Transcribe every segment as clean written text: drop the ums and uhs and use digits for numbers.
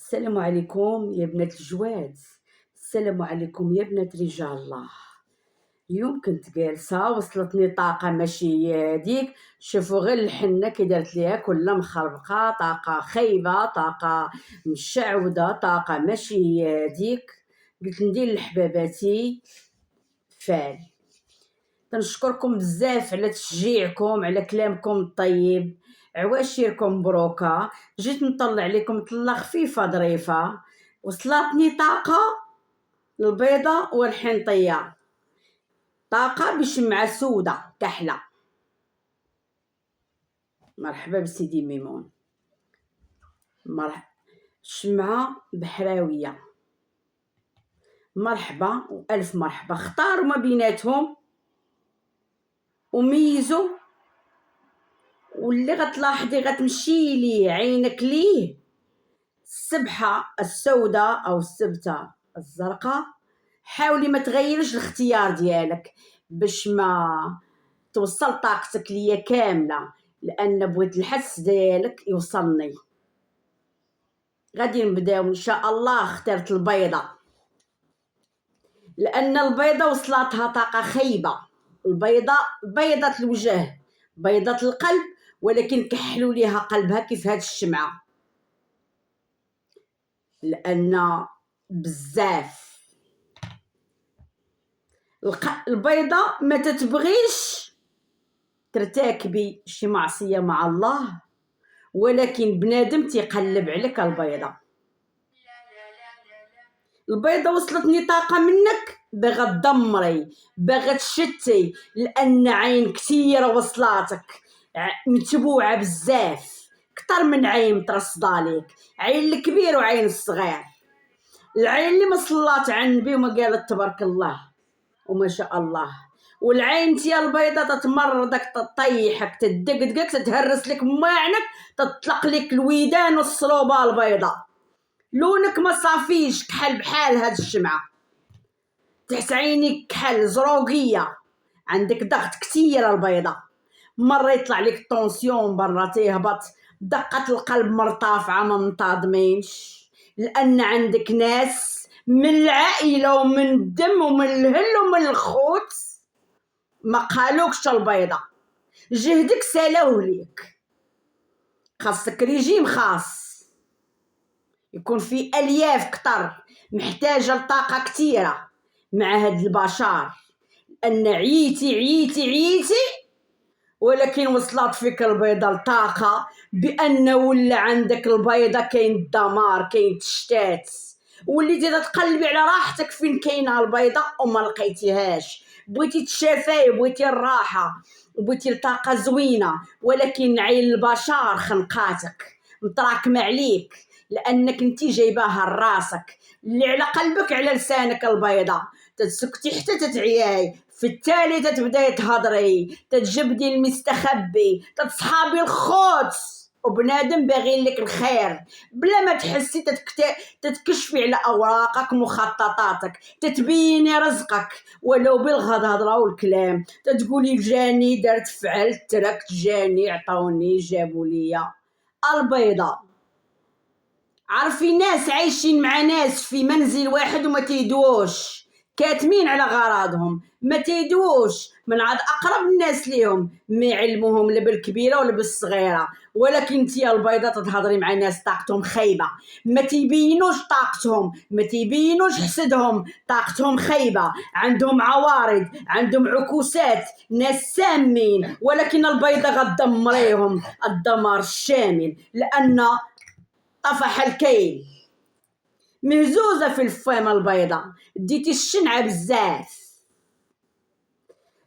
السلام عليكم يا بنات الجواد. السلام عليكم يا بنات رجال الله. اليوم كنت جالسه وصلتني طاقه ماشي هي هذيك. شوفوا غير الحنه كي دارت ليها كلها مخربقه، طاقه خايبه، طاقه مشعوده، طاقه ماشي هي هذيك. قلت ندير لحباباتي فال. تنشكركم بزاف على تشجيعكم، على كلامكم الطيب، عواشيركم مبروكه. جيت نطلع عليكم طله خفيفه ظريفه. وصلتني طاقه البيضه والحنطيه، طاقه بشمعه سودة كحله. مرحبا بسيدي ميمون، مرحبا. شمعه بحراويه، مرحبا والف مرحبا. اختاروا ما بيناتهم وميزوا، واللي غتلاحظي غتمشي ليه عينك ليه السبحه السوداء او السبته الزرقاء. حاولي ما تغيرش الاختيار ديالك باش ما توصل طاقتك ليا كامله، لان بغيت الحس ديالك يوصلني. غادي نبداو ان شاء الله. اخترت البيضه لان البيضه وصلتها طاقه خايبه. البيضه بيضه الوجه، بيضه القلب، ولكن كحلوا ليها قلبها كيف هاد الشمعه، لان بزاف البيضه ما تتبغيش ترتكبي شي معصيه مع الله، ولكن بنادم تيقلب عليك البيضه. البيضه وصلتني طاقه منك باغا تدمري، باغا تشتي، لان عين كثيره وصلاتك متبوعه بزاف، كتر من عين مترصده ليك، عين الكبير وعين الصغير. العين اللي ما صلات على النبي وما قالت تبارك الله وما شاء الله، والعين تيا البيضة تتمرضك، تطيحك، تدقدقك، تتهرس لك ماعنك، تطلق لك الويدان والصلوبة البيضة. لونك ما صافيش كحل بحال هاد الشمعة، تحت عينيك كحل زروقية، عندك ضغط كتير البيضة. مرة يطلع لك طونسيون، مرة تيهبط، دقة القلب مرتفعة ما منتظمينش، لأن عندك ناس من العائلة ومن الدم ومن الهل ومن الخوت ما قالوكش البيضة، جهدك سالوه ليك. خاصك ريجيم خاص يكون فيه الياف كتر، محتاجه لطاقه كتيره مع هاد البشر، ان عييتي ولكن وصلت فيك البيضه الطاقه بان ولا عندك البيضه كاين الدمار، كاين التشتات، وليتي تتقلبي على راحتك فين كاينه البيضه وما لقيتيهاش. بغيتي تشافي، بغيتي الراحه، بغيتي الطاقه زوينه، ولكن عين البشر خنقاتك متراكمه عليك، لانك انتي جايباها لراسك، اللي على قلبك على لسانك البيضه. تتسكتي حتى تتعياي، في التالي تتبداي تهضري، تتجبدي المستخبي، تتصحابي الخوت وبنادم باغي لك الخير بلا ما تحسي. تتكشفي على اوراقك مخططاتك، تتبيني رزقك ولو بالهضره والكلام، تتقولي جاني درت فعلت تركت، جاني عطاوني جابوا ليا البيضه. عارفين ناس عايشين مع ناس في منزل واحد وما تيدوش، كاتمين على غراضهم، ما تيدوش من عاد اقرب الناس ليهم، ما يعلموهم لا بالكبيره ولا بالصغيره. ولكن انتي البيضه تتهضري مع ناس طاقتهم خايبه، ما تيبينوش طاقتهم، ما تيبينوش حسدهم، طاقتهم خايبه، عندهم عوارض، عندهم عكوسات، ناس سامين، ولكن البيضه غتدمريهم الدمار الشامل، لان طفح الكيل. مهزوزه في الفم البيضه، ديتي الشنعه بزاف،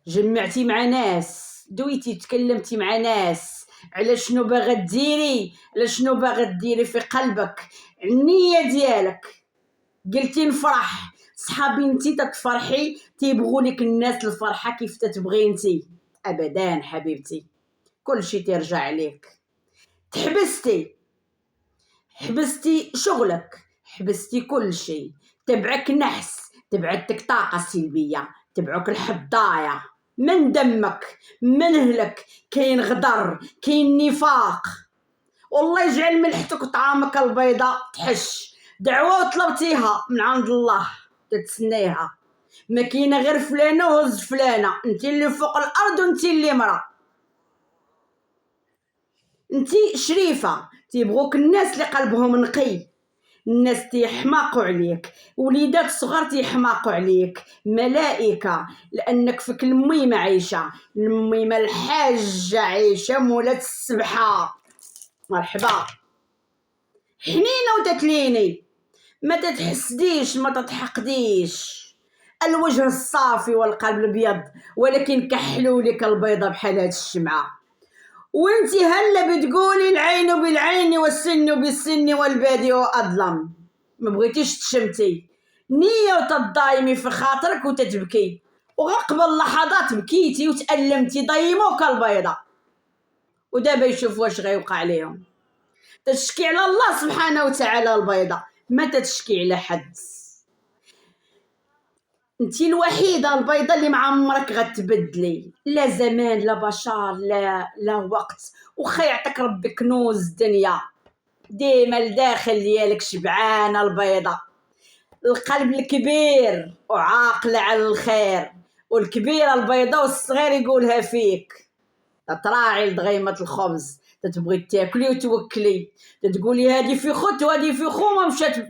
جمعتي مع ناس، دويتي تكلمتي مع ناس على شنو باغا ديري، على شنو باغا ديري في قلبك، النيه ديالك. قلتي نفرح، صحابي انتي تتفرحي تيبغوا لك الناس الفرحه كيف تتبغي انتي. ابدا حبيبتي، كل شيء ترجع عليك. حبستي شغلك، حبستي كل شيء، تبعك نحس، تبعتك طاقة سلبية، تبعك الحضايا من دمك من اهلك، كاين غدر، كاين نفاق، والله يجعل ملحتك وطعامك البيضة تحش. دعوة طلبتيها من عند الله تتسنيها، ما كاينه غير فلانه وهز فلانه، انت اللي فوق الارض وانت اللي مرا، انت شريفه. تيبغوك الناس اللي قلبهم نقي، الناس تيحماقوا عليك، وليدات صغار تيحماقوا عليك، ملائكه، لانك فيك الميمه عايشه، الميمه الحاجه عايشه مولات السبحه. مرحبا، حنينه وتتليني، ما تتحسديش ما تتحقديش. الوجه الصافي والقلب الابيض، ولكن كحلولك البيضه بحال هاد الشمعه. وانتي هلا بتقولي العين بالعين والسن بالسن والبادي اظلم. ما بغيتيش تشمتي نية وتضايمي في خاطرك وتتبكي، وقبل لحظات بكيتي وتألمتي ضيموك البيضة، ودابا يشوف واش غيوقع عليهم. تشكي على الله سبحانه وتعالى البيضة، ما تتشكي على حد. انتي الوحيده البيضه اللي مع عمرك غتبدلي، لا زمان لا بشر لا وقت. وخا يعطيك ربي كنوز الدنيا، ديما الداخل ديالك شبعانه البيضه. القلب الكبير وعاقله على الخير، والكبيره البيضه والصغير يقولها فيك. تراعي لضغيمه الخبز، تتبغي تاكلي وتوكلي، تتقولي هادي في خت وهادي في خو، ما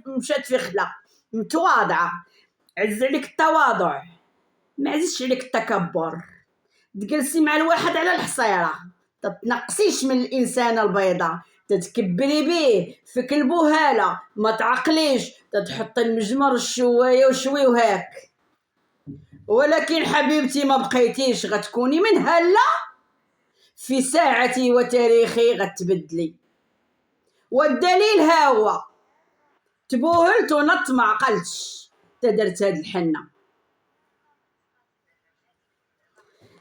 مشات في خلا. متواضعه، عز عليك التواضع، ما عزيزش عليك التكبر. تجلسي مع الواحد على الحصيره، تتنقصيش من الانسان البيضاء، تتكبري بيه فيك البهاله، ما تعقليش، تتحط المجمر الشويه وشوي وهاك. ولكن حبيبتي ما بقيتيش، غتكوني من هلا في ساعتي وتاريخي غتبدلي. والدليل ها هو، تبوهلت ونط ما عقلتش تدرت هاد الحنه.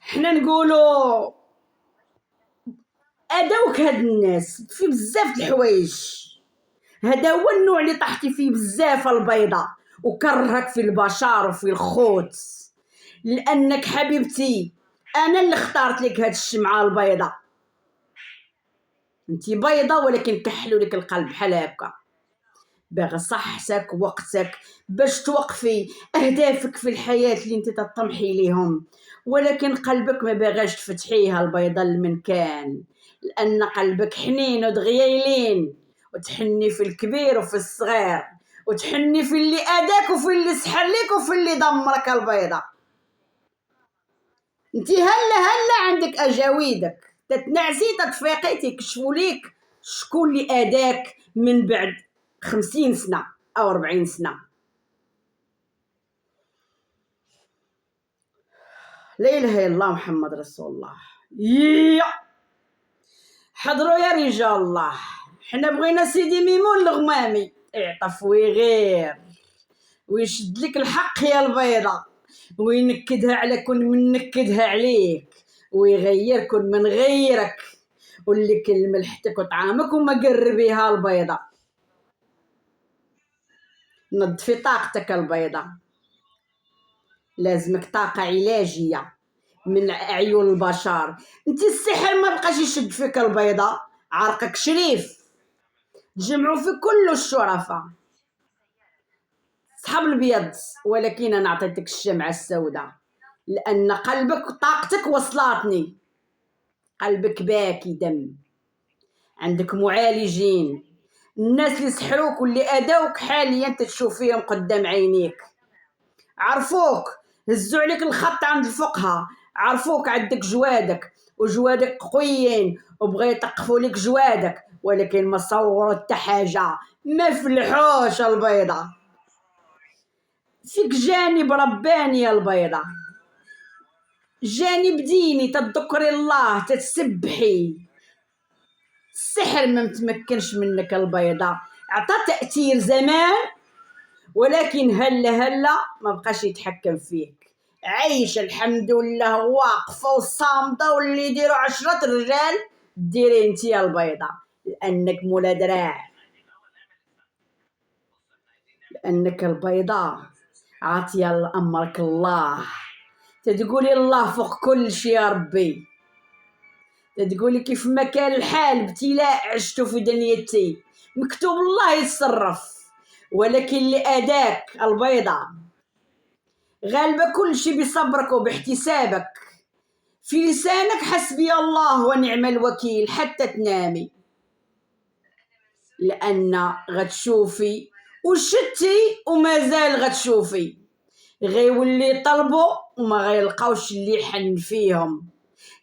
حنا نقولوا اداوك هاد الناس في بزاف د الحوايج، هذا هو النوع اللي طحتي فيه بزاف البيضة، وكرهك في البشر وفي الخوت. لانك حبيبتي انا اللي اختارت لك هاد الشمعة البيضة، انتي بيضة ولكن كحلو لك القلب بحال هكا. باغي صحتك وقتك باش توقفي اهدافك في الحياة اللي انت تطمحي ليهم، ولكن قلبك ما باغاش تفتحيها البيضة المنكان، لان قلبك حنين ودغيالين، وتحني في الكبير وفي الصغير، وتحني في اللي اداك وفي اللي سحر لك وفي اللي دمرك البيضة. انتي هلا عندك اجاويدك، تتنعسي تتفيقي تكشفوا ليك شكون اللي اداك من بعد 50 سنة أو 40 سنة. لا إله إلا الله محمد رسول الله. يا حضروا يا رجال الله، حنا بغينا سيدي ميمون الغمامي يعطف ويغير ويشد لك الحق يا البيضة، وينكدها على كل من نكدها عليك، ويغير كل من غيرك، واللي كل ملحتك وطعامك وما قربيها البيضة. نظفي طاقتك البيضة، لازمك طاقة علاجية من عيون البشر. انت السحر ما بقاش يشد فيك البيضة، عرقك شريف، تجمعوا في كل الشرفاء صحاب البيض. ولكن انا عطيتك الشمعة السوداء لان قلبك طاقتك وصلاتني، قلبك باكي دم، عندك معالجين، الناس اللي سحروك واللي اداوك حاليا تشوف فيهم قدام عينيك، عرفوك، هزوا عليك الخط عند الفقهاء، عرفوك عندك جوادك وجوادك قويين وبغا يطقفوا لك جوادك، ولكن ما صوروا حتى حاجه، ما فلحوش البيضه. فيك جانب رباني يا البيضه، جانب ديني، تذكري الله تتسبحي. السحر ما متمكنش منك البيضه، عطى تاثير زمان، ولكن هلا ما بقاش يتحكم فيك، عايش الحمد لله واقفه وصامده، واللي يديروا 10 رجال ديري انت يا البيضه، لانك مولا دراع، لانك البيضه عاطيه لامرك الله، تتقولي الله فوق كل شيء يا ربي. تقولي كيف ما كان الحال ابتلاء عشتو في دنيتي، مكتوب الله يتصرف، ولكن اللي اداك البيضة غالبة كل شي بصبرك وباحتسابك، في لسانك حسبي الله ونعم الوكيل حتى تنامي، لأن غتشوفي وشتي ومازال غتشوفي، غيولي طلبوا وما غيلقاوش اللي يحن فيهم،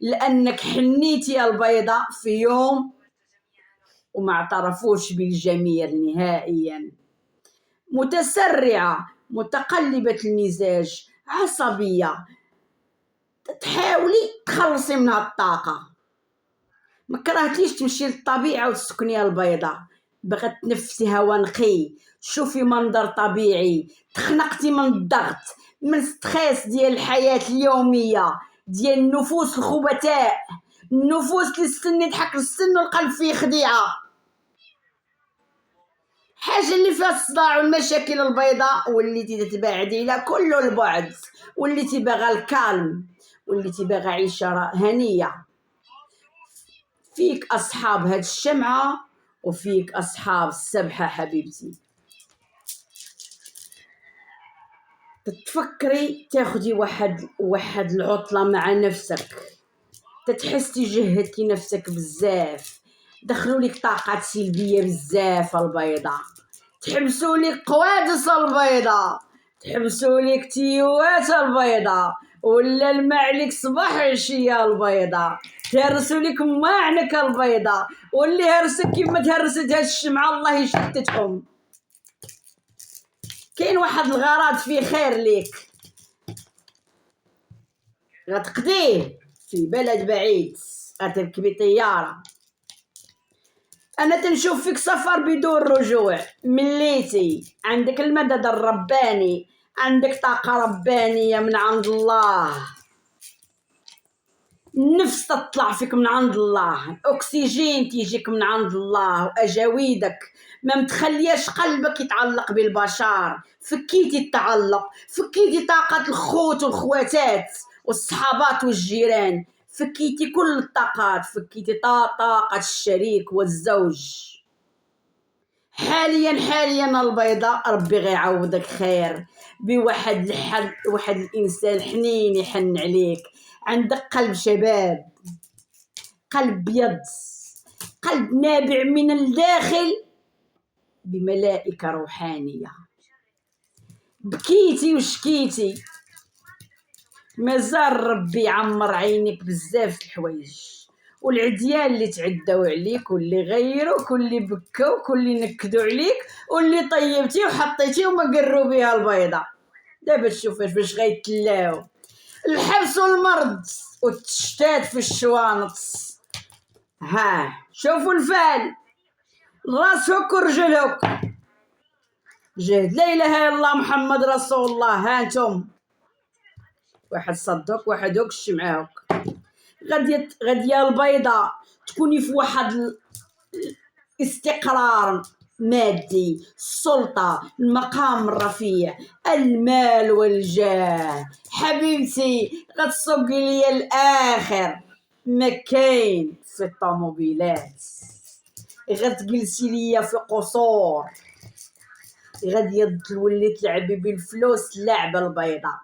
لأنك حنيتي البيضة في يوم وما اعترفوش بالجميل نهائيا. متسرعة، متقلبة المزاج، عصبية، تحاولي تخلصي منها الطاقة، ما كرهتيش تمشي للطبيعة وتسكني البيضة، بغات تنفسي هوا نقي، تشوفي منظر طبيعي، تخنقتي من الضغط، من الستريس ديال الحياة اليومية، ديال النفوس الخبثاء، النفوس اللي السن يضحك للسن والقلب فيه خديعة، حاجة اللي فيها الصداع والمشاكل البيضاء، وليتي تتباعدي على كل البعد، وليتي باغا الكالم، وليتي باغا عيشة هنية. فيك أصحاب هاد الشمعة وفيك أصحاب السبحة حبيبتي. تتفكري تاخدي واحد العطلة مع نفسك، تتحسي جهدتي نفسك بزاف، دخلوا لك طاقات سلبية بزاف البيضة، تحبسوا لك قوادس البيضة، تحبسوا لك تيوات البيضة، ولا الماء عليك صباح عشية البيضة، تهرسوا لك ماعنك البيضة، واللي هرسك كيما تهرست هاد الشمعة الله يشتتهم. كاين واحد الغرض فيه خير ليك غتقضيه في بلد بعيد، غتركبي طيارة، أنا تنشوف فيك سفر بدون رجوع، مليتي عندك المدد الرباني، عندك طاقة ربانية من عند الله، النفس تطلع فيك من عند الله، الأكسجين تيجيك من عند الله، وأجاويدك ما متخلياش قلبك يتعلق بالبشر، فكيتي التعلق، فكيتي طاقة الخوت والخواتات والصحابات والجيران، فكيتي كل الطاقات، فكيتي طاقة الشريك والزوج. حاليا البيضاء ربي غيعوضك خير بواحد واحد الانسان حنين يحن عليك، عندك قلب شباب، قلب بيض، قلب نابع من الداخل بملائكة روحانية، بكيتي وشكيتي، مازال ربي يعمر عينيك بزاف الحوايج، والعديان اللي تعداو عليك واللي غيروك واللي بكاوك واللي نكدوا عليك واللي طيبتي وحطيتي وما قروا بها البيضة، دابا تشوف باش غيتلاو الحبس والمرض والتشتات في الشوانط. ها شوفوا الفال راسك ورجلك، جهد لا اله الا الله محمد رسول الله، ها انتم واحد صدق واحد وكش معاك، غادي البيضة تكوني في واحد الاستقرار مادي، السلطة، المقام الرفيع، المال والجاه، حبيبتي غتسوقي ليا الاخر ما كاين في الطوموبيلات، غتجلسي ليا في قصور، غادي تولي تلعبي بالفلوس لعبة البيضة،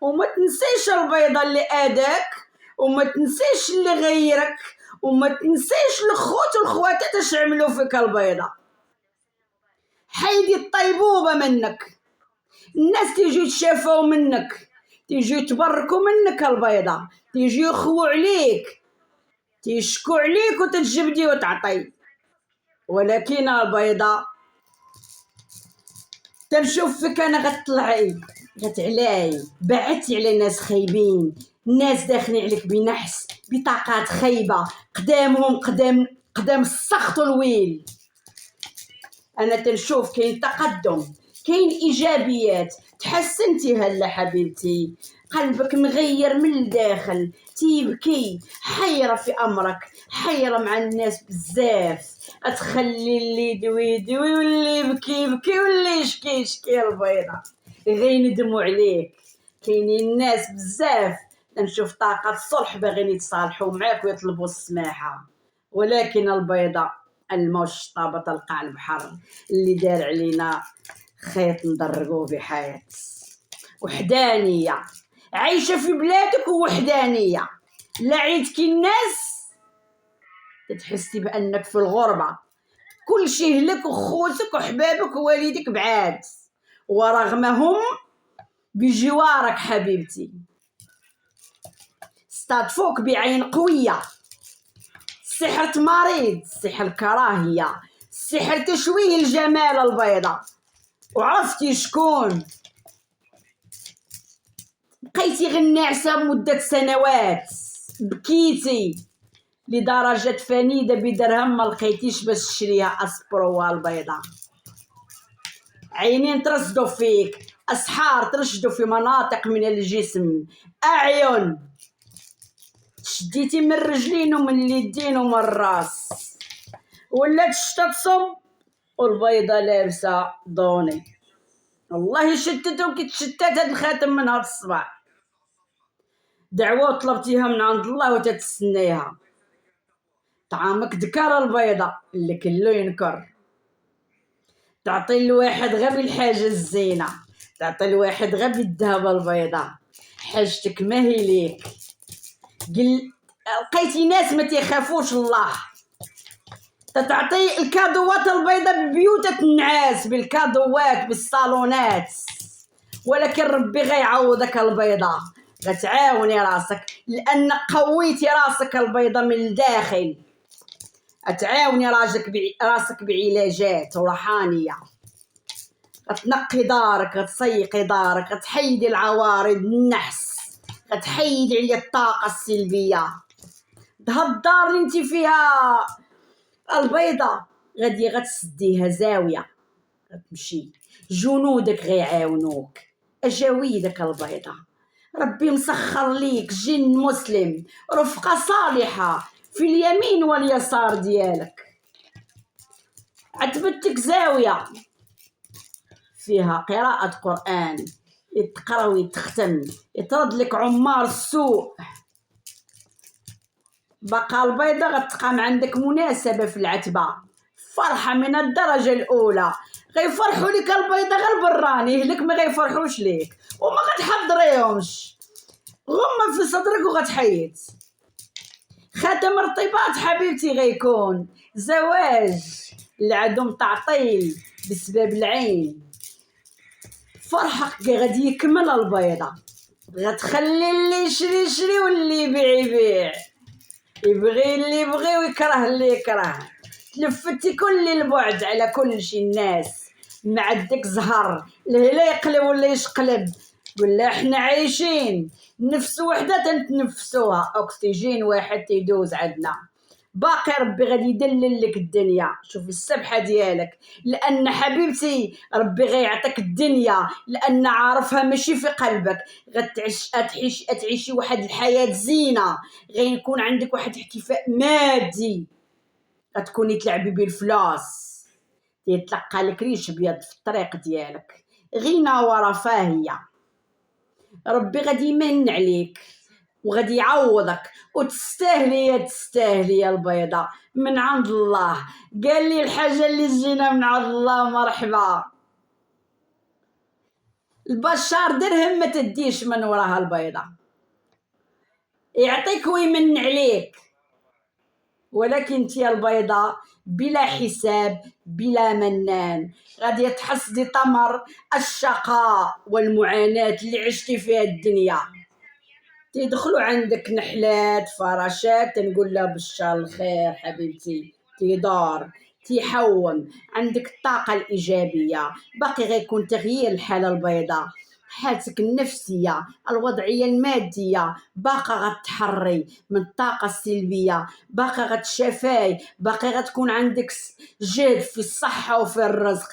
وما تنسيش البيضة اللي اداك، وما تنسيش اللي غيرك، وما تنسيش الخوت والخواتات اش عملوا فيك البيضة. حيدي الطيبوبة منك، الناس تيجيو يتشافوا منك، تيجيو يتبركوا منك البيضة، تيجيو يخووا عليك، تيشكو عليك وتتجبدي وتعطي، ولكن البيضة تنشوف فيك انا غتطلعي غتعلاي، بعدتي على ناس خايبين، الناس داخلين عليك بنحس بطاقات خايبه، قدامهم قدام السخط والويل. انا تنشوف كاين تقدم، كاين ايجابيات، تحسنتي هلا حبيبتي، قلبك مغير من الداخل، تيبكي، حيرة في امرك، حيرة مع الناس بزاف، اتخلي اللي يدوي واللي يبكي واللي يشكي البيضة غيندموا عليك، كاينين الناس بزاف تنشوف طاقة الصلح باغيين يتصالحوا معاك ويطلبوا السماحة، ولكن البيضة الماء والشطابة تلقى البحر اللي دار علينا خيط ندرقوه بحياة. وحدانية، عايشة في بلادك ووحدانية، لا عيدك الناس تتحسي بأنك في الغربة، كل شي لك وخوتك وحبابك ووالدك بعاد، ورغمهم بجوارك حبيبتي استضفوك بعين قوية. سحر مريض، سحر كراهية، سحر تشويه الجمال البيضة. وعرفتي شكون؟ بقيتي غير ناعسة مدة سنوات، بكيتي لدرجة فنيدة بدرهم ما لقيتيش باش تشريها أسبروها البيضة. عينين ترصدوا فيك، أسحار ترشدوا في مناطق من الجسم، أعين شديتي من الرجلين ومن اليدين ومن الراس، ولات الشتا تصب والبيضة لابسة ضوني. والله شتتهم كي تشتت هاد الخاتم من هاد الصباح. دعوة طلبتيها من عند الله وتتسنيها. طعامك ذكر البيضة اللي كله ينكر. تعطي الواحد غير بالحاجة الزينة، تعطي الواحد غير بالذهب البيضة، حاجتك ما هي ليك. لقيتي ناس ما تيخافوش الله، تتعطي الكادوات البيضة ببيوتة النعاس، بالكادوات بالصالونات، ولكن ربي غيعوضك البيضة، غتعاوني راسك لأن قويتي راسك البيضة من الداخل. غتعاوني راسك بعلاجات روحانية، غتنقي دارك، غتسيقي دارك، غتحيدي العوارض النحس، غتحيدي عليا الطاقة السلبية. هاد الدار اللي انت فيها البيضة غادي غتسديها زاوية، غتمشي جنودك غيعاونوك، اجاويدك البيضة. ربي مسخر ليك جن مسلم، رفقة صالحة في اليمين واليسار ديالك. عتبتك زاوية فيها قراءة قرآن، يتقرا ويتختم، يطرد لك عمار السوء. بقى البيضة غتقام عندك مناسبة في العتبة، فرحة من الدرجة الأولى. غيفرحوا لك البيضة غير براني لك، ما غيفرحوش ليك وما غتحضريهمش، غمة في صدرك وغتحيد. خاتم ارتباط حبيبتي غيكون زواج العدم تعطيل بسبب العين. فرحك غادي يكمل البيضة، غتخلي اللي يشري يشري واللي يبيع يبيع، يبغي اللي يبغي ويكره اللي يكره. تلفتي كل البعد على كل شي الناس، ما عندك زهر لا يقلب ولا يشقلب، ولا احنا عايشين نفس وحده تنتنفسوها، اكسجين واحد تيدوز عندنا. باقي ربي غادي يدلل لك الدنيا. شوفي السبحه ديالك، لان حبيبتي ربي غيعطيك الدنيا لان عارفها ماشي في قلبك. غتعيشي واحد الحياه زينه، غيكون عندك واحد الاحتفاء مادي، غتكوني تلعبي بالفلوس، يتلقى لك ريش بيض في الطريق ديالك، غنى ورفاهيه. ربي غادي يمن عليك وغادي يعوضك، وتستاهلي تستاهلي البيضة من عند الله. قال لي الحاجة اللي تجينا من عند الله مرحبا. البشار درهم ما تديش من وراها البيضة، يعطيك ويمن عليك، ولكن انتي البيضة بلا حساب بلا منان غادي تحصدي ثمر الشقاء والمعاناة اللي عشتي فيها الدنيا. تيدخلوا عندك نحلات فراشات تنقول لها بشار الخير حبيبتي، تيدار تيحوم عندك الطاقة الإيجابية. باقي غيكون تغيير الحالة البيضاء، حالتك النفسية الوضعية المادية باقا غتحري من الطاقة السلبية، باقا غتشافاي، باقي غتكون عندك جهد في الصحة وفي الرزق.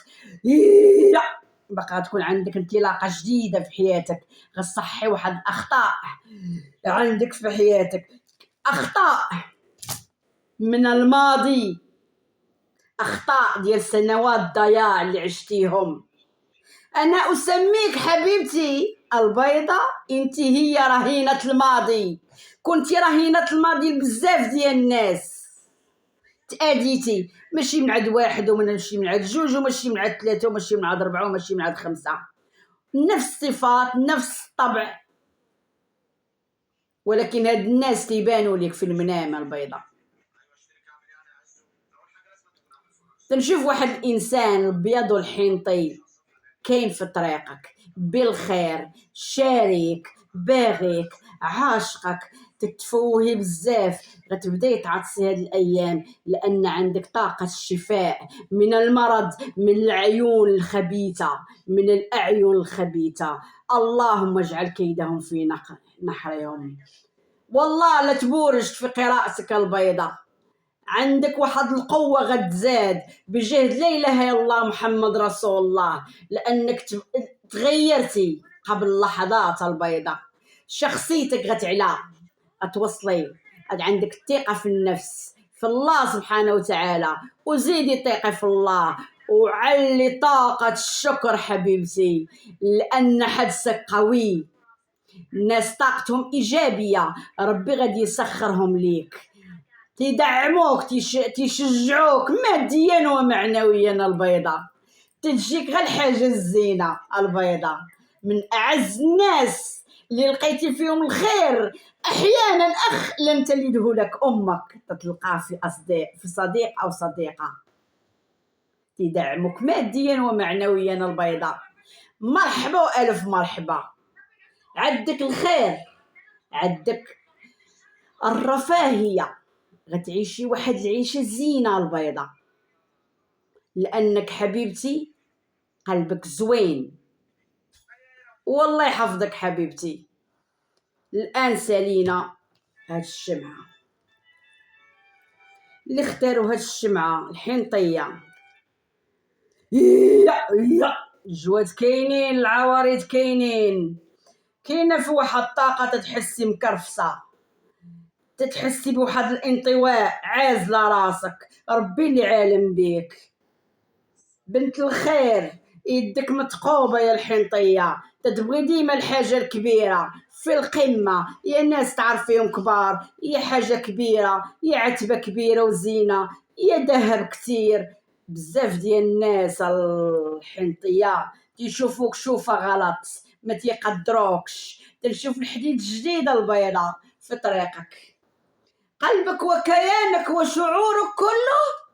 باقا غتكون عندك انطلاقة جديدة في حياتك، غتصحي واحد الأخطاء عندك في حياتك، أخطاء من الماضي، أخطاء ديال سنوات ضياع اللي عشتيهم. أنا أسميك حبيبتي البيضة انت هي رهينة الماضي، كنتي رهينة الماضي بزاف ديال الناس، تأديتي ماشي من عند واحد وماشي من عند جوج وماشي من عند ثلاثة وماشي من عند ربعة وماشي من عند خمسة، نفس الصفات نفس الطبع، ولكن هاد الناس كيبانوا لك في المنام البيضة. تنشوف واحد الانسان الابيض والحنطي كاين في طريقك بالخير، شاريك، باغيك، عاشقك، تتفوهي بزاف، غتبداي تعطسي هاد الايام لان عندك طاقه الشفاء من المرض، من العيون الخبيثه، من الاعين الخبيثه. اللهم اجعل كيدهم في نحرهم. والله لا تبورجت في قراءتك البيضاء، عندك واحد القوة غتزاد بجهد لا إله إلا الله محمد رسول الله، لأنك تغيرتي قبل لحظات البيضاء، شخصيتك غتعلى، غتوصلي، عندك الثقة في النفس في الله سبحانه وتعالى، وزيدي ثقة في الله وعلي طاقة الشكر حبيبتي، لأن حدسك قوي، الناس طاقتهم إيجابية، ربي غادي يسخرهم ليك، تدعموك تشجعوك ماديا ومعنويا البيضاء، تجيك غير الحاجة الزينة البيضاء، من أعز الناس اللي لقيتي فيهم الخير. أحيانا أخ لن تلده لك أمك تتلقاه في صديق أو صديقة تدعمك ماديا ومعنويا البيضاء. مرحبا وألف مرحبا، عندك الخير، عندك الرفاهية، غتعيشي واحد العيشة زينة البيضاء، لأنك حبيبتي قلبك زوين، والله يحفظك حبيبتي. الآن سالينا هاد الشمعة اللي اختاروا هاد الشمعة الحنطية، يا الجواد كاينين، العوارض كاينين، كاينه في واحد الطاقة تتحسي مكرفسة، تتحسي بواحد الانطواء، عازلة راسك، ربي اللي عالم بيك، بنت الخير، يدك متقوبة يا الحنطية، تتبغي ديما الحاجة الكبيرة في القمة، يا ناس تعرفيهم كبار، يا حاجة كبيرة، يا عتبة كبيرة وزينة، يا ذهب كتير. بزاف ديال الناس الحنطية تيشوفوك شوفة غلط، ما تيقدروكش، تنشوف الحديد الجديد البيضاء في طريقك، قلبك وكيانك وشعورك كله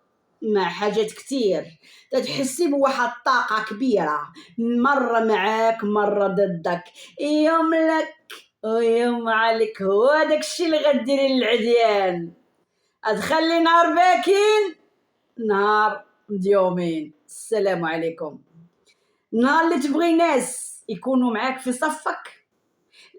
مع حاجات كتير، تتحسي بواحد الطاقة كبيرة، مرة معاك مرة ضدك، يوم لك ويوم عليك، هو داكشي اللي غديري للعديان، ادخلي نهار باكين نهار مديومين. السلام عليكم. نهار اللي تبغي ناس يكونوا معاك في صفك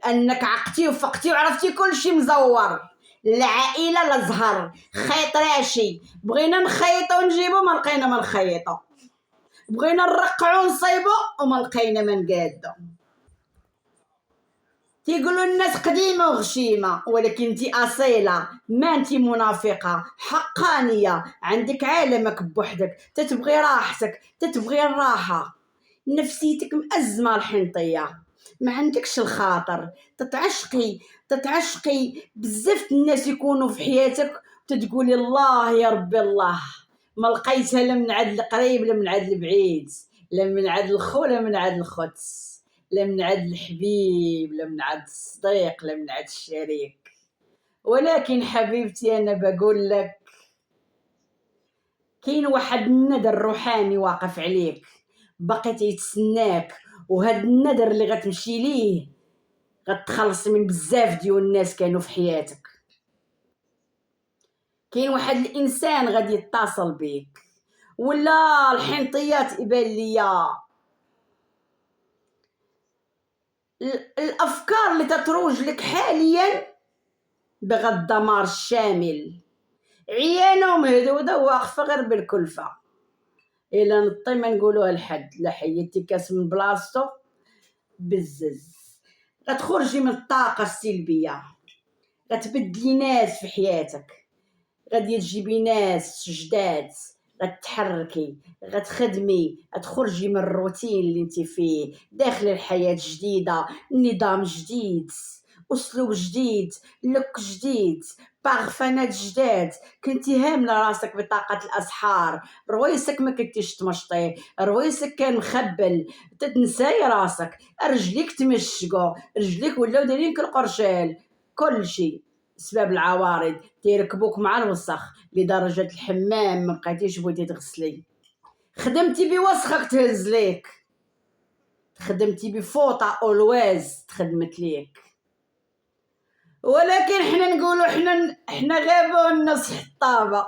لانك عقتي وفقتي وعرفتي كل شيء مزور، العائله لا زهر خيط راشي، بغينا نخيطو ونجيبو ما لقينا ما نخيطو، بغينا نرقعو ونصيبو وما لقينا ما نقادو. تيقولوا الناس قديمه وغشيمه، ولكن انتي اصيله، ما انتي منافقه، حقانيه، عندك عالمك بوحدك، تتبغي راحتك، تتبغي الراحه، نفسيتك مأزمه الحنطيه، ما عندكش الخاطر، تتعشقي بزاف الناس يكونوا في حياتك وتتقولي الله يا ربي الله، ما لقيتها لا من عند القريب لا من عند البعيد، لا من عند الخو لا من عند الخوت، لا من عند الحبيب لا من عند الصديق لا من عند الشريك. ولكن حبيبتي انا بقول لك كاين واحد الندر روحاني واقف عليك، باقي تيتسناك، وهاد الندر اللي غتمشي ليه غتخلص من بزاف ديال الناس كانوا في حياتك. كاين واحد الانسان غادي يتصل بيك، ولا الحنطيات يبان ليا الافكار اللي تتروج لك حاليا بغى الدمار الشامل، عيانه ومهدوده واقفه غير بالكلفه، الا نطي ما نقولوها لحد، لا حيدتي كاس من بلاصتو بزز، غتخرجي من الطاقه السلبيه، غتبدلي ناس في حياتك، غادي تجيبي ناس جداد، غتحركي، غتخدمي، غتخرجي من الروتين اللي انت فيه، داخل الحياة جديدة، نظام جديد، اسلوب جديد، لوك جديد، بارفانات جداد. كنتي هامله راسك بطاقه الاسحار، رويسك ما كنتيش تمشطي، رويسك كان مخبل، تتنساي راسك، رجليك تمشقو، رجليك ولاو دايرينك القرشال، كلشي سباب العوارض تيركبوك مع الوسخ لدرجة الحمام ما بقيتيش بغيتي تغسلي، خدمتي بوسخك تهز ليك، خدمتي بفوطة اولواز تخدمت ليك. ولكن حنا نقولوا حنا غابة والناس حطابة،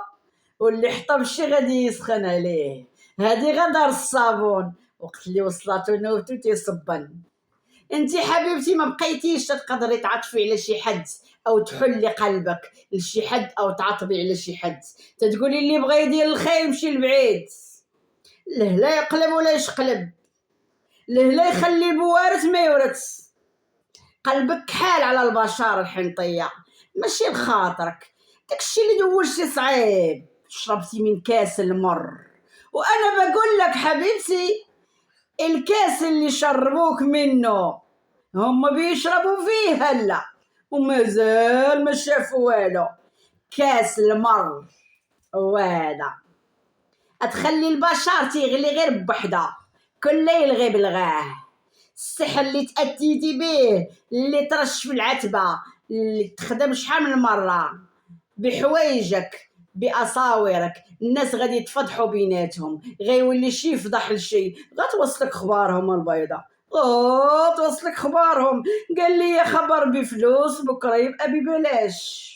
واللي حطب شي غادي يسخن عليه، هادي غدار الصابون، وقت اللي وصلاتو نوبتو تيصبن. انتي حبيبتي ما بقيتيش تقدري تعطفي على شي حد او تحلي قلبك لشي حد او تعطبي على شي حد، تتقولي اللي بغا يدير الخير يمشي لبعيد، له لا يقلب ولا يشقلب، له لا يخلي البوارث ما يورث. قلبك كحال على البشر الحنطيه ماشي لخاطرك، داكشي اللي دوزتي صعيب، شربتي من كاس المر. وانا بقول لك حبيبتي، الكاس اللي شربوك منه هم بيشربوا فيه هلا ومازال ما شافوا والو، كاس المر وهذا اتخلي البشر تيغلي غير بوحده، كل يلغي بلغاه. السحر اللي تأتيتي به، اللي ترش في العتبه، اللي تخدم شحال من مره بحوايجك باصاورك، الناس غادي يتفضحوا بيناتهم، غيولي شي يفضح لشي، غتوصلك خبارهم البيضه، توصلك خبارهم. قال لي خبر بفلوس بكره يبقى ببلاش،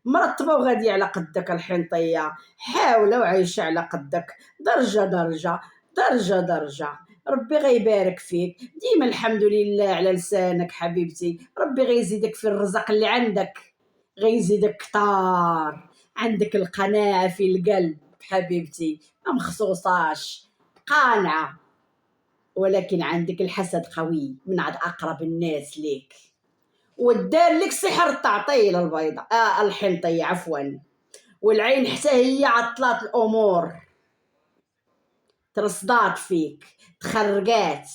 مرتبه وغادي على قدك الحنطيه، حاوله وعايشه على قدك، درجه درجه درجه درجه. ربي غيبارك فيك، ديما الحمد لله على لسانك حبيبتي، ربي غيزيدك في الرزق اللي عندك، غيزيدك كتار، عندك القناعه في القلب حبيبتي، ما مخصوصاش قانعه، ولكن عندك الحسد قوي من عند اقرب الناس ليك، ودار لك سحر التعطيل البيضة الحنطية عفوا، والعين حتى هي عطلات الامور، ترصدات فيك، تخرقات،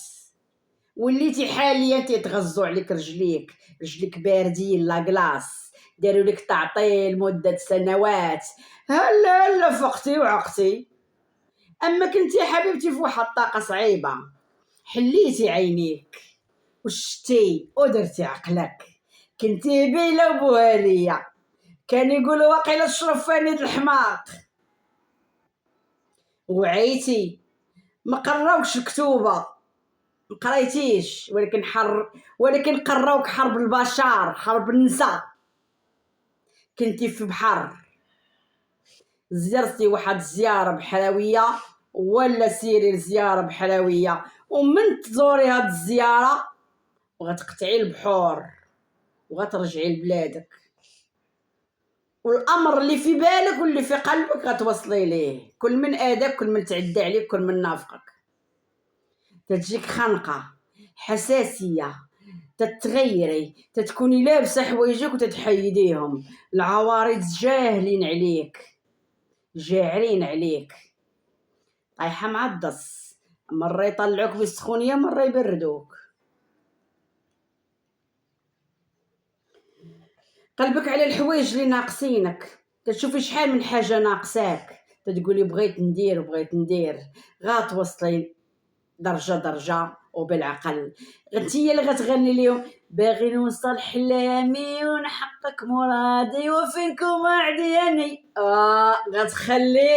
وليتي حاليا تيتغزو عليك رجليك، رجليك باردين لاكلاص، داروا لك تعطيل مدة سنوات، هلا هلا فقتي وعقتي. اما كنتي حبيبتي في واحد الطاقة صعيبة، حليتي عينيك وشتي ودرتي عقلك، كنتي بيلة وبوهالية، كان يقولوا واقيلا تشرب فانيد الحماق، وعيتي ما قراوكش كتوبة، ما قريتيش، ولكن قراوك حرب البشر، حرب النساء، كنتي في بحر، زرتي واحد الزيارة بحراوية ولا سيري لزيارة بحراوية، ومن تزوري هاد الزيارة وغتقطعي البحور وغترجعي لبلادك، والامر اللي في بالك واللي في قلبك غتوصلي ليه، كل من اذاك، كل من تعدى عليك، كل من نافقك، تتجيك خنقه، حساسيه، تتغيري، تتكوني لابسه حوايجك وتتحيديهم، العوارض جاهلين عليك، جاعرين عليك، طايحه مع الدص، مره يطلعوك بالسخونيه مره يبردوك. قلبك على الحوايج اللي ناقصينك، تشوفي شحال من حاجه ناقصاك، تتقولي بغيت ندير وبغيت ندير، غاتوصلي درجه درجه وبالعقل. انتي اللي غتغني اليوم باغي نوصل حلامي ونحقق مرادي وفينكم وعدياني، غتخلي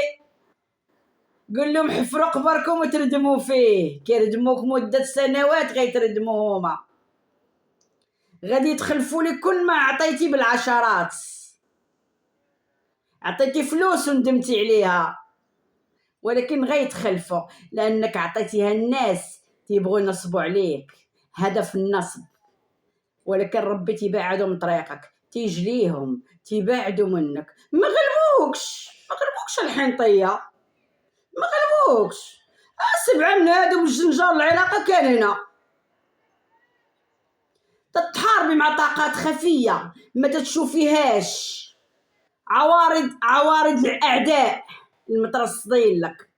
قول لهم حفروا قبركم وتردموا فيه، كيردموك مده سنوات غيتردموا هما، غادي يتخلفوا لك كل ما عطيتي بالعشرات، عطيتي فلوس وندمتي عليها، ولكن غيتخلفوا لانك عطيتيها الناس تيبغوا ينصبوا عليك، هدف النصب، ولكن ربي تيبعدوا من طريقك، تيجليهم تيبعدوا منك، ما غلبوكش الحنطيه، ما غلبوكش، 7 بنادم والجنجال العلاقه كان هنا، تتحاربي مع طاقات خفيه ما تتشوفيهاش، عوارض الاعداء المترصدين لك.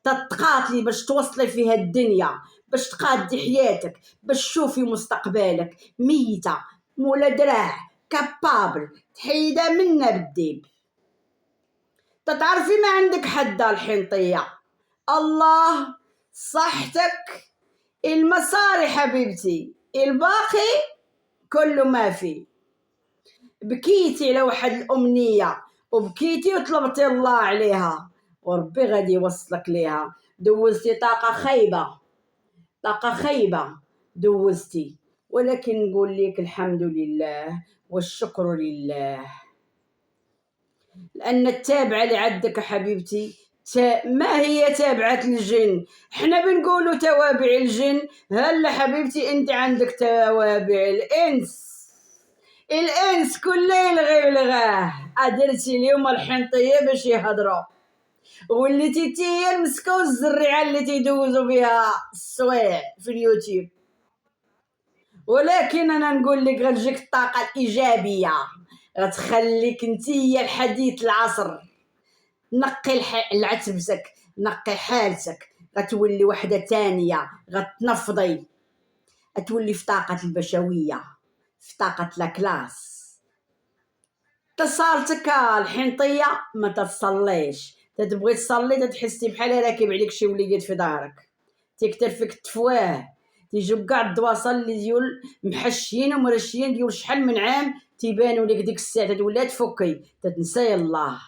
تتقاتلي باش توصلي فيها الدنيا، باش تقادي حياتك، باش تشوفي مستقبلك ميتة مولا دراع كابابل تحيدها منا بالديب. تتعرفي ما عندك حدا الحنطية. الله صحتك المصاري حبيبتي، الباقي كله ما في. بكيتي على واحد الأمنية وبكيتي وطلبتي الله عليها وربي غادي يوصلك ليها. دوزتي طاقة خايبة، طاقة خايبة دوزتي، ولكن نقول لك الحمد لله والشكر لله، لأن التابعة اللي عندك حبيبتي ما هي تابعة الجن. احنا بنقولوا توابع الجن، هلا حبيبتي انت عندك توابع الانس. الانس كله يلغي ولغاه. ادرتي اليوم الحنطيه باش يهضروا، وليتي تي المسكه والزريعه اللي تيدوزوا بها السوايع في اليوتيوب. ولكن انا نقول لك غتجيك الطاقه الايجابيه، غتخليك نتيا الحديث العصر. نقي العتبتك، نقي حالتك، غتولي وحده تانية، غتنفضي، غتولي في طاقه البشويه، في طاقه لاكلاس. اتصالتك الحنطيه ما تتصليش، تتبغي تصلي تتحسي بحال راكب عليك شي وليد في ظهرك، تيكتر فيك التفواه، تيجيو كاع الدواصل اللي ديال محشيين ومرشيين ديال شحال من عام تيبانوا لك ديك الساعه، تولي تفكي تتنساي الله.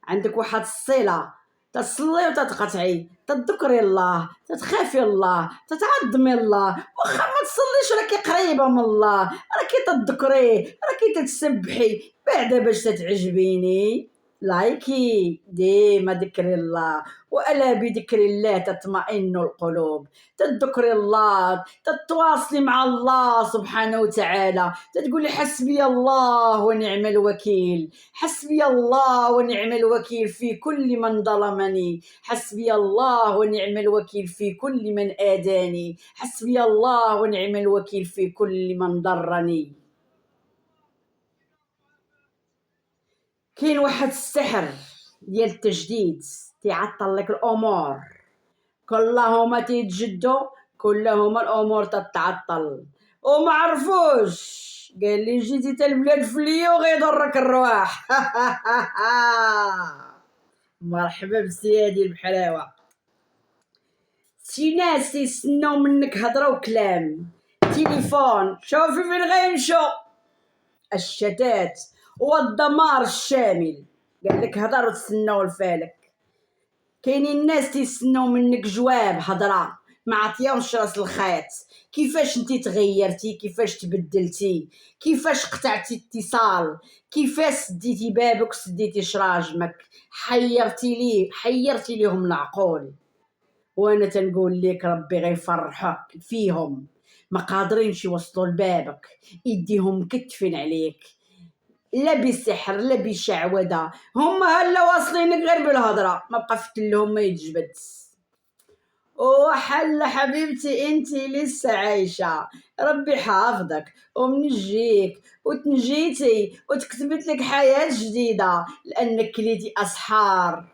عندك واحد الصله، تصلي وتتقطعي، تذكري الله، تتخافي الله، تتعظمي الله، واخا ما تصليش راكي قريبه من الله، راكي تذكريه، راكي تتسبحي بعدا باش تتعجبيني. لايكي ديما ذكري الله، والا بذكر الله تطمئن القلوب. تذكري الله، تتواصلي مع الله سبحانه وتعالى، تتقولي حسبي الله ونعم الوكيل، حسبي الله ونعم الوكيل في كل من ظلمني، حسبي الله ونعم الوكيل في كل من آذاني، حسبي الله ونعم الوكيل في كل من ضرني. كاين واحد السحر ديال التجديد تيعطل لك الامور، كلهما تيتجدوا، كلهما الامور تتعطل وما عرفوش. قال لي جيتي تا البلاد فليا وغيضرك الرواح. مرحبا بسيادي البحراوه. شي ناس تيستناو منك هضره وكلام، تليفون، شوفي فين غيمشو الشتات والدمار الشامل. قال لك هضر وتسناو الفالك. كاينين الناس تيستناو منك جواب هضره ما عطيهمش راس الخيط. كيفاش انتي تغيرتي، كيفاش تبدلتي، كيفاش قطعتي اتصال، كيفاش سديتي بابك وسديتي شراجمك، حيرتي ليهم العقول. وانا تنقول لك ربي غيفرحك فيهم، ما قادرينش يوصلوا لبابك، يديهم مكتفين عليك، لا بسحر لا بشعوذه، هما هلا واصلينك غير بالهضره، ما بقى فتلهم ما يتجبد. وحل حبيبتي انتي لسه عايشه، ربي حافظك ومنجيك وتنجيتي وتكتبت لك حياه جديده، لانك كليتي اسحار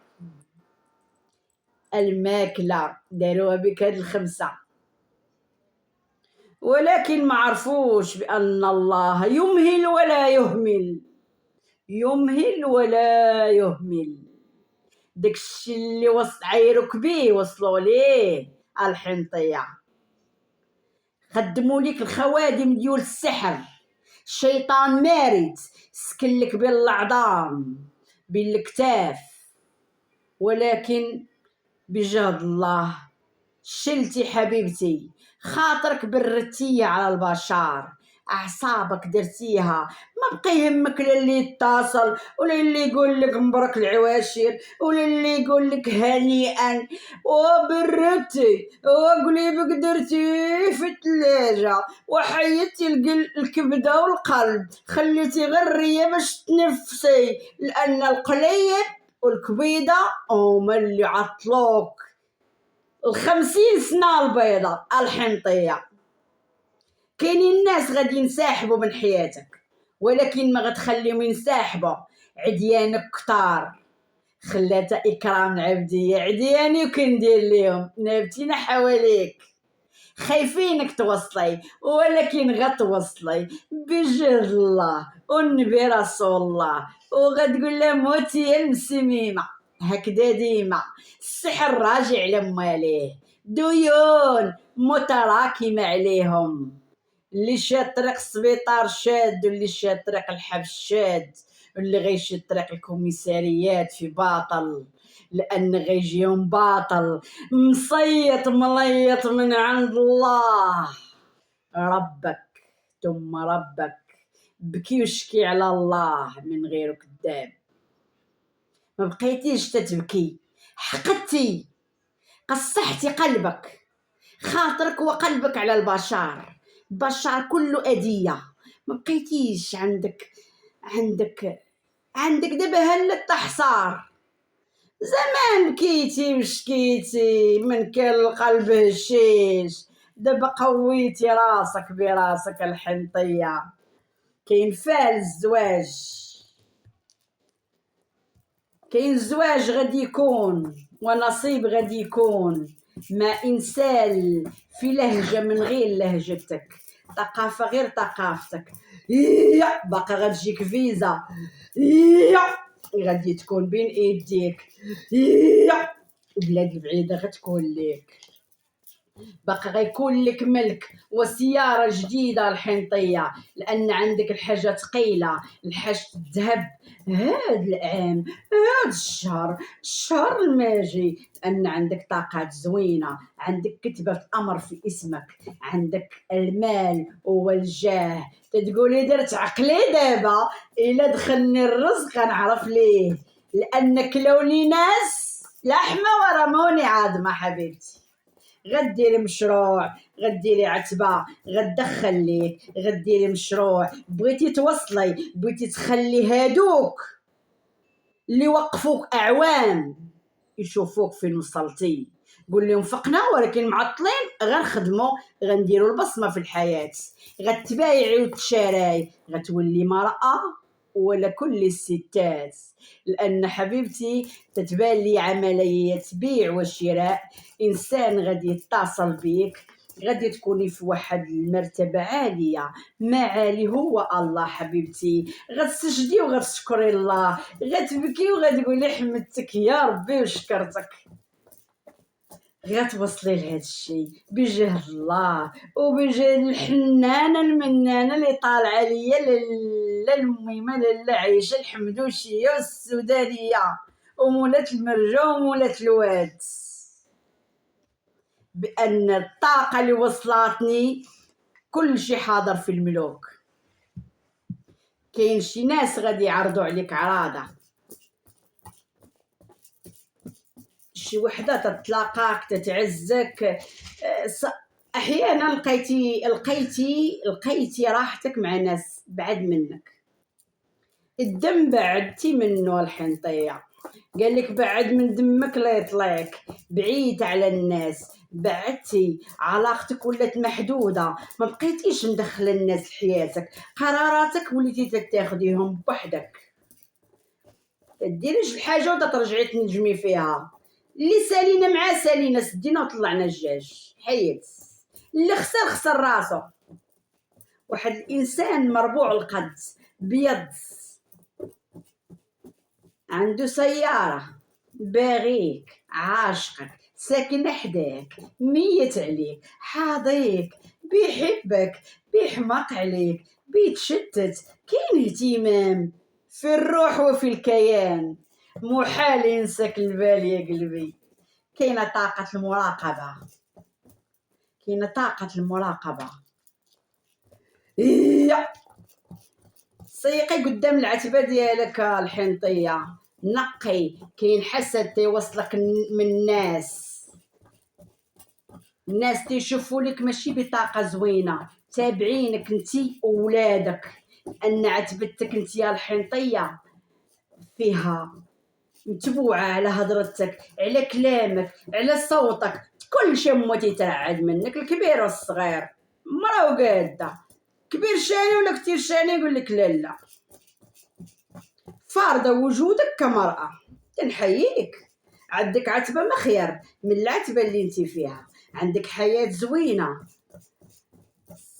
الماكله داروها بك هاد الخمسه. ولكن ما عرفوش بان الله يمهل ولا يهمل، يمهل ولا يهمل. داكشي اللي عايروك بيه وصلوا ليه الحنطيه، خدموا ليك الخوادم ديال السحر. الشيطان مارد سكنلك بين العظام بين الكتاف، ولكن بجهد الله شلتي حبيبتي، خاطرك بردتيه على البشر، اعصابك درتيها، ما بقى يهمك لا اللي يتصل ولا اللي يقول لك مبروك العواشر ولا اللي يقول لك هنيئا، وبردتي وقليبك درتيه في الثلاجه وحيدتي الكبده والقلب، خليتي غير الريه باش تنفسي، لان القليب والكبيده هما اللي عطلوك 50 سنة البيضة الحنطية. كاينين الناس غادي ينسحبوا من حياتك، ولكن ما غتخليهم ينسحبوا، عديانك كتار، خلات إكرام العبدية عدياني وكندير ليهم نابتينا حواليك خايفينك توصلي ولكن غتوصلي بجهد الله والنبي رسول الله وغتقول لها موتي يا المسميمة هكذا ديما السحر راجع لماليه ديون متراكمة عليهم اللي شاد طريق السبيطار شاد واللي شاد طريق الحبس شاد واللي غيشد طريق الكوميساريات في باطل لان غيجيهم باطل مصيط مليط من عند الله ربك ثم ربك بكي وشكي على الله من غير كذاب ما بقيتيش تتبكي حقدتي قصحتي قلبك خاطرك وقلبك على البشر كله أذية ما بقيتيش عندك دابا هلة تحصار زمان بكيتي وشكيتي من كان القلب هشيش دابا قويتي راسك براسك الحنطية كاين فال الزواج غادي يكون ونصيب غادي يكون ما إنسان في لهجة من غير لهجتك ثقافة غير ثقافتك باقا غتجيك فيزا غادي تكون بين ايديك بلاد بعيدة غتكون ليك باقا غيكون لك ملك وسيارة جديدة الحنطية لأن عندك الحاجة ثقيلة الحاجة الذهب هاد العام هاد الشهر الماجي لأن عندك طاقات زوينة عندك كتبة أمر في اسمك عندك المال والجاه تتقولي درت عقلي دابا إلا دخلني الرزق غنعرف ليه لأنك لوني ناس لحمة ورموني عظمة حبيبتي غديري مشروع غديري عتبة غدخل ليك غديري مشروع بغيتي توصلي بغيتي تخلي هادوك اللي وقفوك أعوام يشوفوك فين وصلتي قول لهم فقنا ولكن معطلين غنخدموا غنديروا البصمة في الحياة غتبايعي وتشاراي غتولي مرأة ولا كل الستات لأن حبيبتي تتبان لي عملية بيع وشراء إنسان غادي يتصل بيك غادي تكوني في واحد المرتبة عالية ما عالي هو الله حبيبتي غتسجدي وغتشكري الله غتبكي وغتقولي حمدتك يا ربي وشكرتك غتوصلي لهذا الشيء بجهد الله وبجهد الحنانه المنانه اللي طالعه ليا لاله الميمه لاله عايشه الحمدوشيه والسودانيه ومولات المرجو ومولات الواد بان الطاقه اللي وصلاتني كل شيء حاضر في الملوك كاين شي ناس غادي يعرضوا عليك عراضه شي وحده تتلاقاك تتعزك احيانا لقيتي راحتك مع ناس بعد منك الدم بعدتي منه الحنطيه قال لك بعد من دمك لا يطلعك بعيد على الناس بعدتي علاقتك ولات محدوده ما بقيتيش مدخله الناس لحياتك قراراتك وليتي تتاخديهم بوحدك ديريش الحاجه وترجعي تنجمي فيها اللي سالينا مع سالينا سدينا وطلعنا الجاج حيت اللي خسر راسو واحد الانسان مربوع القد بيض عنده سياره باغيك عاشقك ساكن حداك ميت عليك حاضيك بيحبك بيحماق عليك بيتشتت كاين اهتمام في الروح وفي الكيان محال ينساك البال يا قلبي كاينه طاقه المراقبه سيقي قدام العتبه ديالك الحنطيه نقي كاين حسد تيوصلك من الناس تيشوفوا لك ماشي بطاقه زوينه تابعينك انتي وولادك ان عتبتك انتي يا الحنطيه فيها متبوعه على هضرتك على كلامك على صوتك كل شيء مو تيترعد منك الكبير والصغير مرا وقاده كبير شاني ولا كتير شاني يقول لك لا فارضه وجودك كمراه تنحييك. عندك عتبة مخير من العتبة اللي انت فيها، عندك حياة زوينة.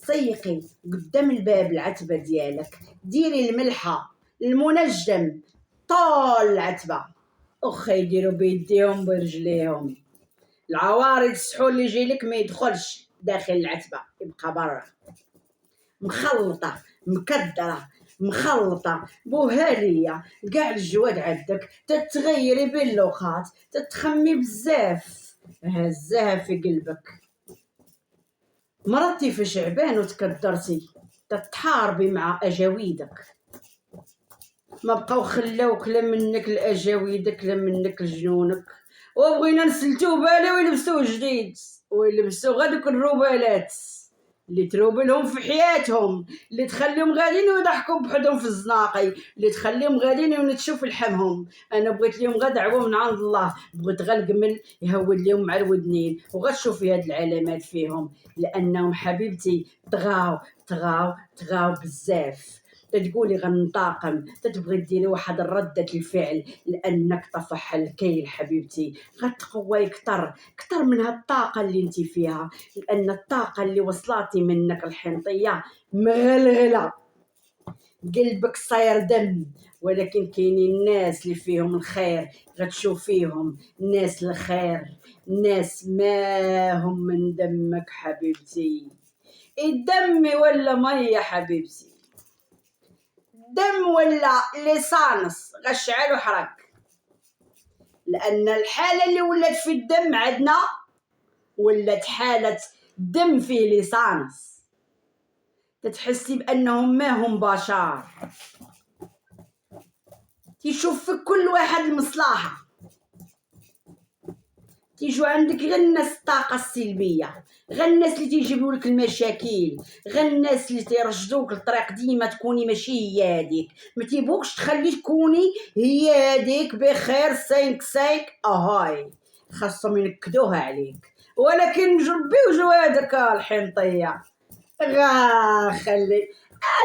سيقي قدام الباب العتبة ديالك، ديري الملحة المنجم طول العتبة، اخا يديروا بيديهم برجليهم. العوارض السحول اللي يجيلك ما يدخلش داخل العتبة، يبقى برا. مخلطة مكدرة مخلطة بوهالية، كاع الجواد عندك تتغيري بين اللوخات، تتخمي بزاف، هزاها في قلبك. مرضتي في شعبان وتكدرتي، تتحاربي مع اجاويدك. ما بقاو خلاوك لا منك لاجاويدك لا منك لجنونك، وبغينا نسلتو بالي ويلبسوه جديد، ويلبسو غادوك الروبالات اللي تروبلهم في حياتهم، اللي تخليهم غاديين ويضحكوا بحدهم في الزناقي، اللي تخليهم غاديين ونتشوف لحمهم. انا بغيت لهم غا دعوه من عند الله، بغيت غا القمل يهود لهم مع الودنين، وغتشوفي هاد العلامات فيهم، لانهم حبيبتي طغاو بزاف. تقولي غنطاقم، تتبغي ديري واحد ردة الفعل لانك طفح الكيل حبيبتي، غتقواي كتر من هالطاقة اللي انت فيها، لان الطاقة اللي وصلاتي منك الحنطية مغلغلة، قلبك صاير دم. ولكن كاينين الناس اللي فيهم الخير، غتشوفيهم ناس الخير، ناس ما هم من دمك حبيبتي. الدم ولا مية حبيبتي، دم ولا ليسانس غشعل وحرق، لان الحاله اللي ولات في الدم عندنا ولات حاله دم فيه ليسانس، تتحسي بانهم ما هم بشر، تشوف في كل واحد المصلحه. تيجوا عندك غير الناس الطاقه السلبيه، غير الناس اللي تيجيبوا لك المشاكل، غير الناس اللي تيرشدوك الطريق ديما تكوني ماشي هي هذيك، ما تيبوكش تخلي تكوني هي هذيك بخير. سايك اهاي خاصهم ينكدوها عليك، ولكن جربي وجوادك الحنطيه خلي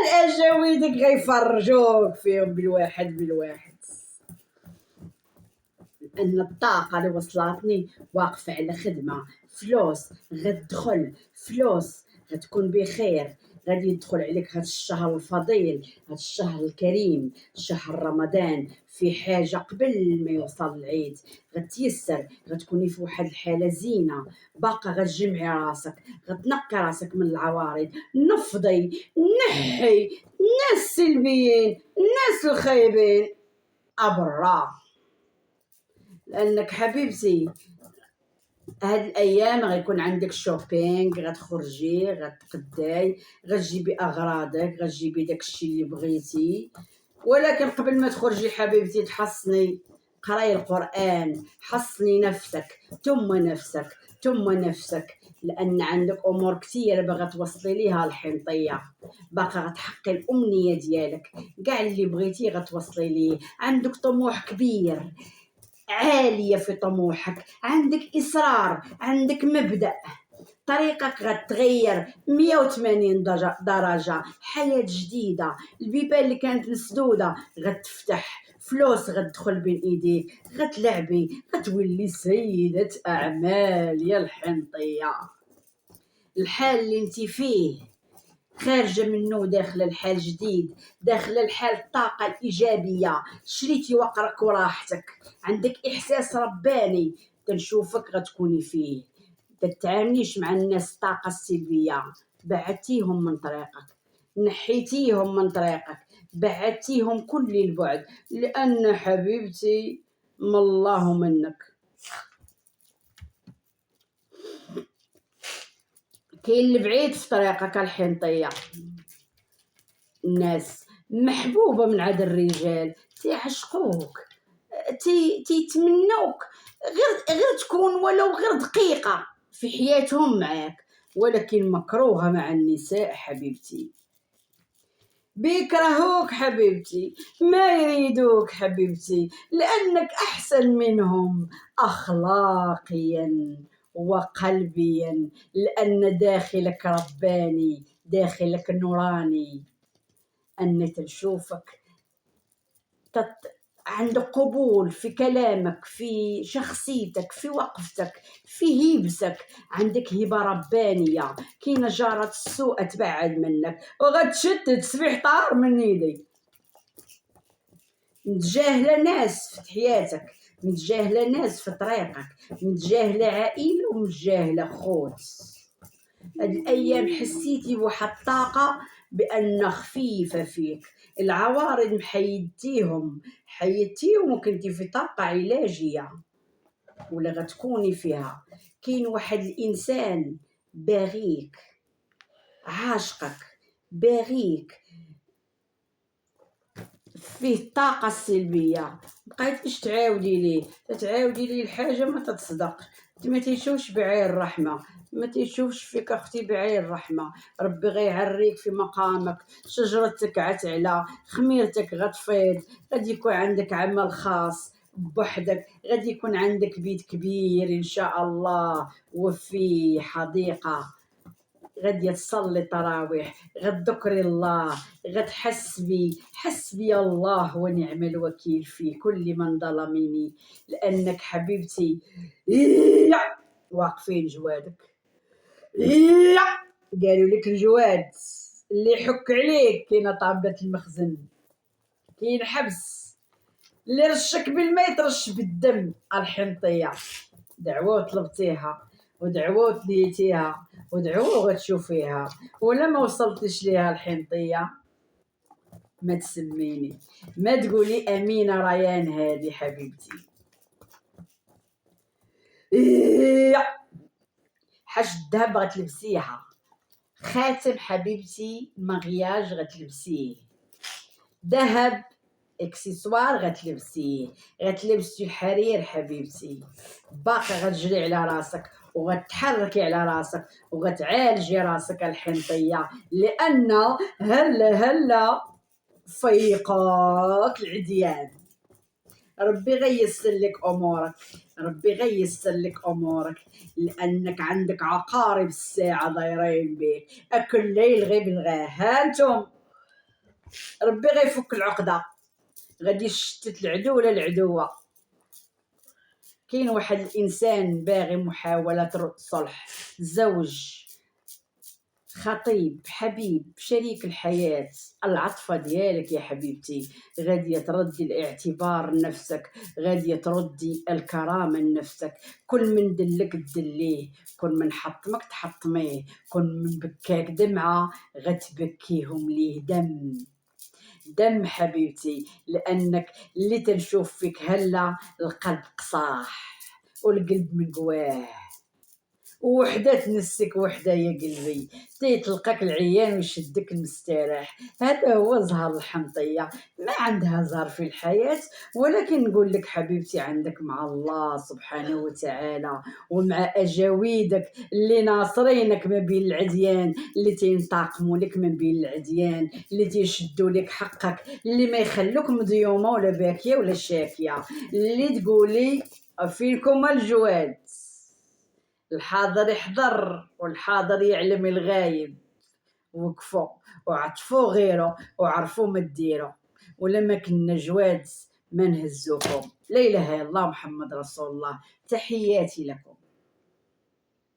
الاجاويدك غيفرجوك فيهم بالواحد بالواحد. ان الطاقه اللي وصلتني واقفه على خدمه، فلوس غتدخل، فلوس غتكون بخير، غادي يدخل عليك هذا الشهر الفضيل، هذا الشهر الكريم، شهر رمضان. في حاجه قبل ما يوصل العيد غتيسر، غتكوني في واحد الحاله زينه، باقا غتجمعي راسك، غتنقي راسك من العوارض، نفضي نحي الناس السلبيين الناس الخايبين ابرا. لانك حبيبتي هاد الايام غيكون عندك شوبينغ، غتخرجي غتقداي، غتجيبي اغراضك، غتجيبي داكشي اللي بغيتي. ولكن قبل ما تخرجي حبيبتي تحصني، قراي القران، حصني نفسك ثم نفسك، لان عندك امور كثيره باغا توصلي ليها الحنطيه، باقا غتحقي الامنيه ديالك، كاع اللي بغيتي غتوصلي ليه. عندك طموح كبير، عالية في طموحك، عندك إصرار، عندك مبدأ، طريقك غتغير 180 درجة، حياة جديدة، البيبان اللي كانت مسدودة غتفتح، فلوس غتدخل بين ايديك، غتلعبي، غتولي سيدة أعمال يا الحنطية. الحال اللي انت فيه خارجة منه داخل الحال جديد، داخل الحال الطاقة الإيجابية، شريتي وقرك وراحتك، عندك إحساس رباني تنشوفك غتكوني فيه. تتعامليش مع الناس الطاقة السلبية، بعدتيهم من طريقك، نحيتيهم من طريقك، بعدتيهم كل البعد، لأن حبيبتي من الله منك. كاين اللي بعيد في طريقك الحنطية، الناس محبوبة من عند الرجال، تيعشقوك، تيتمنوك، غير تكون ولو غير دقيقة في حياتهم معاك، ولكن مكروهة مع النساء حبيبتي، بيكرهوك حبيبتي، ما يريدوك حبيبتي، لأنك أحسن منهم أخلاقيا وقلبيا، لأن داخلك رباني، داخلك نوراني. أن تنشوفك عندك قبول في كلامك، في شخصيتك، في وقفتك، في هيبتك، عندك هبة ربانية. كاينة جارة السوء تبعد منك وغتشد تسبيح طار من يدي. متجاهلة ناس في حياتك، متجاهلة ناس في طريقك، متجاهلة عائلة ومتجاهلة خوت. هاد الأيام حسيتي بواحد الطاقة بأن خفيفة فيك، العوارض حيدتيهم وكنتي في طاقة علاجية ولا غتكوني فيها. كاين واحد الإنسان باغيك، عاشقك، باغيك، فيه الطاقة السلبية. مبقيتيش تعاودي ليه، تتعاودي ليه الحاجة ما تتصدقش. ما تيشوفش بعين الرحمة، ما تيشوفش فيك اختي بعين الرحمة. ربي غيعريك في مقامك، شجرتك غتعلى، خميرتك غتفيض، غادي يكون عندك عمل خاص بوحدك، غادي يكون عندك بيت كبير ان شاء الله وفي حديقة، غادي تصلي التراويح، غتذكري الله، حسبي الله ونعم الوكيل في كل من ظلمني. لانك حبيبتي واقفين جوادك، قالوا لك الجواد اللي يحك عليك. كاينه طابله المخزن، كاين حبس، اللي رشك بالماء يترش بالدم. الحنطيه دعوة طلبتيها ودعوة تليتيها ودعوة غتشوفيها، ولا ما وصلتش ليها الحنطية ما تسميني، ما تقولي أمينة ريان هادي حبيبتي. حاج الذهب غتلبسيها، خاتم حبيبتي مغياج غتلبسيه، ذهب اكسسوار غتلبسيه، غتلبسي الحرير حبيبتي، باقي غتجري على راسك وغتحركي على راسك وغتعالجي راسك الحنطيه. لان هلا فيقات العديان. ربي غيسر لك امورك، ربي غيسر لك امورك، لانك عندك عقارب الساعه دايرين بيك، اكل ليل غير بالغاه. هانتم ربي غيفك العقده، غادي يشتت العدو ولا العدوة. كاين واحد الانسان باغي محاولة صلح، زوج، خطيب، حبيب، شريك الحياة، العطفة ديالك يا حبيبتي. غادي تردي الاعتبار لنفسك، غادي تردي الكرامة لنفسك. كل من دلك دليه، كل من حطمك تحطميه، كل من بكاك دمعة غتبكيهم ليه دم حبيبتي. لانك اللي تنشوف فيك هلا القلب قصاح والقلب من قواه، وحده تنسك وحده يا قلبي، تيطلقك العيان ويشدك المستراح. هذا هو زهر الحنطيه، ما عندها زهر في الحياه. ولكن نقول لك حبيبتي عندك مع الله سبحانه وتعالى ومع اجاويدك اللي ناصرينك ما بين العديان، اللي تينتقموا لك من بين العديان، اللي تيشدوا لك حقك، اللي ما يخلوك مديومه ولا باكيه ولا شاكيه، اللي تقولي فيكم الجواد. الحاضر يحضر والحاضر يعلم الغايب. وقفوا وعطفوا غيره وعرفوا ما ديروا، ولا ما كنا جواد ما نهزوكم. لا اله الا الله محمد رسول الله. تحياتي لكم.